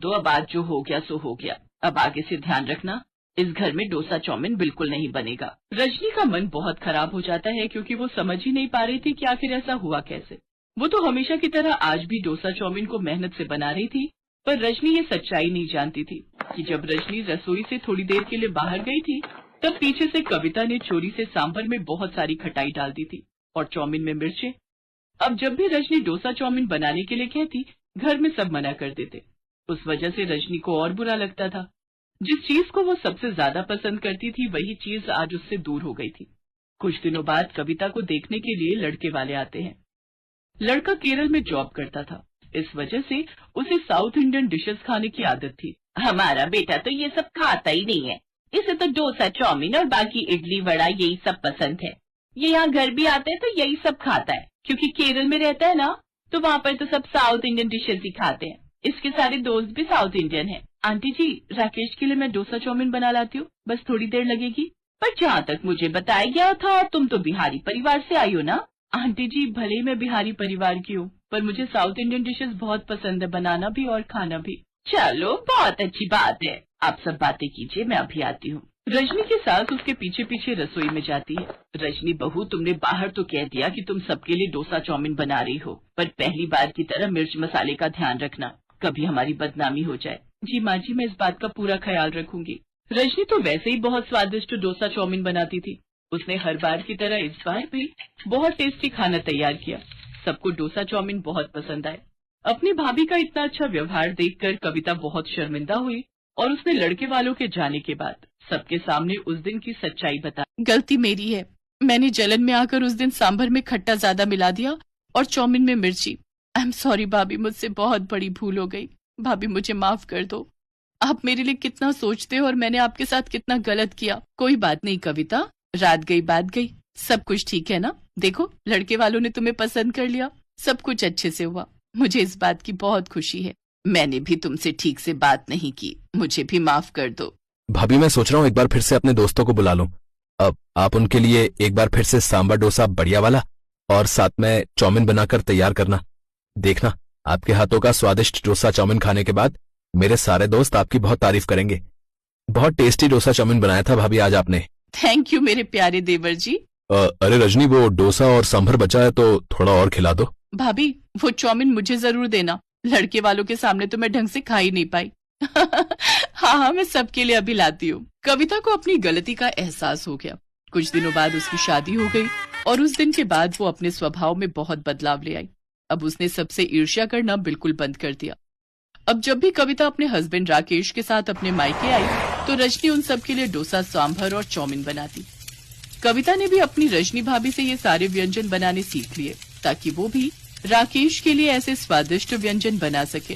दो, अब आज जो हो गया सो हो गया। अब आगे से ध्यान रखना, इस घर में डोसा चाउमीन बिल्कुल नहीं बनेगा। रजनी का मन बहुत खराब हो जाता है क्योंकि वो समझ ही नहीं पा रही थी कि आखिर ऐसा हुआ कैसे। वो तो हमेशा की तरह आज भी डोसा चाउमीन को मेहनत से बना रही थी, पर रजनी ये सच्चाई नहीं जानती थी कि जब रजनी रसोई से थोड़ी देर के लिए बाहर गई थी, तब पीछे से कविता ने चोरी से सांभर में बहुत सारी खटाई डाल दी थी और चाउमीन में मिर्चें। अब जब भी रजनी डोसा चाउमीन बनाने के लिए कहती, घर में सब मना कर देते। उस वजह से रजनी को और बुरा लगता था। जिस चीज को वो सबसे ज्यादा पसंद करती थी, वही चीज आज उससे दूर हो गई थी। कुछ दिनों बाद कविता को देखने के लिए लड़के वाले आते हैं। लड़का केरल में जॉब करता था, इस वजह से उसे साउथ इंडियन डिशेस खाने की आदत थी। हमारा बेटा तो ये सब खाता ही नहीं है, इसे तो डोसा चाउमीन और बाकी इडली वड़ा यही सब पसंद है। ये यहाँ घर भी आते हैं तो यही सब खाता है, क्योंकि केरल में रहता है ना, तो वहाँ पर तो सब साउथ इंडियन डिशेस ही खाते हैं। इसके सारे दोस्त भी साउथ इंडियन हैं। आंटी जी, राकेश के लिए मैं डोसा चाउमीन बना लाती हूँ, बस थोड़ी देर लगेगी। पर जहाँ तक मुझे बताया गया था, तुम तो बिहारी परिवार से आई हो ना? आंटी जी, भले ही मैं बिहारी परिवार की हूँ, पर मुझे साउथ इंडियन डिशेस बहुत पसंद है, बनाना भी और खाना भी। चलो, बहुत अच्छी बात है, आप सब बातें कीजिए, मैं अभी आती हूँ। रजनी की सास उसके पीछे पीछे रसोई में जाती है। रजनी बहू, तुमने बाहर तो कह दिया कि तुम सबके लिए डोसा चाउमीन बना रही हो, पर पहली बार की तरह मिर्च मसाले का ध्यान रखना, कभी हमारी बदनामी हो जाए। जी माँ जी, मैं इस बात का पूरा ख्याल रखूंगी। रजनी तो वैसे ही बहुत स्वादिष्ट डोसा चाउमीन बनाती थी। उसने हर बार की तरह इस बार भी बहुत टेस्टी खाना तैयार किया। सबको डोसा चाउमीन बहुत पसंद आए। अपनी भाभी का इतना अच्छा व्यवहार देखकर कविता बहुत शर्मिंदा हुई और उसने लड़के वालों के जाने के बाद सबके सामने उस दिन की सच्चाई बताई। गलती मेरी है, मैंने जलन में आकर उस दिन सांभर में खट्टा ज्यादा मिला दिया और चाउमीन में मिर्ची। आई एम सॉरी भाभी, मुझसे बहुत बड़ी भूल हो गई। भाभी मुझे माफ कर दो। आप मेरे लिए कितना सोचते हो और मैंने आपके साथ कितना गलत किया। कोई बात नहीं कविता, रात गई बात गई, सब कुछ ठीक है ना? देखो, लड़के वालों ने तुम्हें पसंद कर लिया, सब कुछ अच्छे से हुआ। मुझे इस बात की बहुत खुशी है। मैंने भी तुमसे ठीक से बात नहीं की, मुझे भी माफ कर दो। भाभी, मैं सोच रहा हूँ एक बार फिर से अपने दोस्तों को बुला लूं। अब आप उनके लिए एक बार फिर से सांभर डोसा बढ़िया वाला और साथ में चाउमीन बनाकर तैयार करना। देखना, आपके हाथों का स्वादिष्ट डोसा चाउमीन खाने के बाद मेरे सारे दोस्त आपकी बहुत तारीफ करेंगे। बहुत टेस्टी डोसा चाउमीन बनाया था भाभी आज आपने। थैंक यू मेरे प्यारे देवर जी। अरे रजनी, वो डोसा और सांभर बचा है तो थोड़ा और खिला दो। भाभी, वो चाउमीन मुझे जरूर देना, लड़के वालों के सामने तो मैं ढंग से खा ही नहीं पाई। हाँ, मैं सबके लिए अभी लाती हूँ। कविता को अपनी गलती का एहसास हो गया। कुछ दिनों बाद उसकी शादी हो गई और उस दिन के बाद वो अपने स्वभाव में बहुत बदलाव ले आई। अब उसने सबसे ईर्ष्या करना बिल्कुल बंद कर दिया। अब जब भी कविता अपने हस्बैंड राकेश के साथ अपने मायके आई, तो रजनी उन सब के लिए डोसा, सांभर और चाउमीन बनाती। कविता ने भी अपनी रजनी भाभी से ये सारे व्यंजन बनाने सीख लिए ताकि वो भी राकेश के लिए ऐसे स्वादिष्ट व्यंजन बना सके।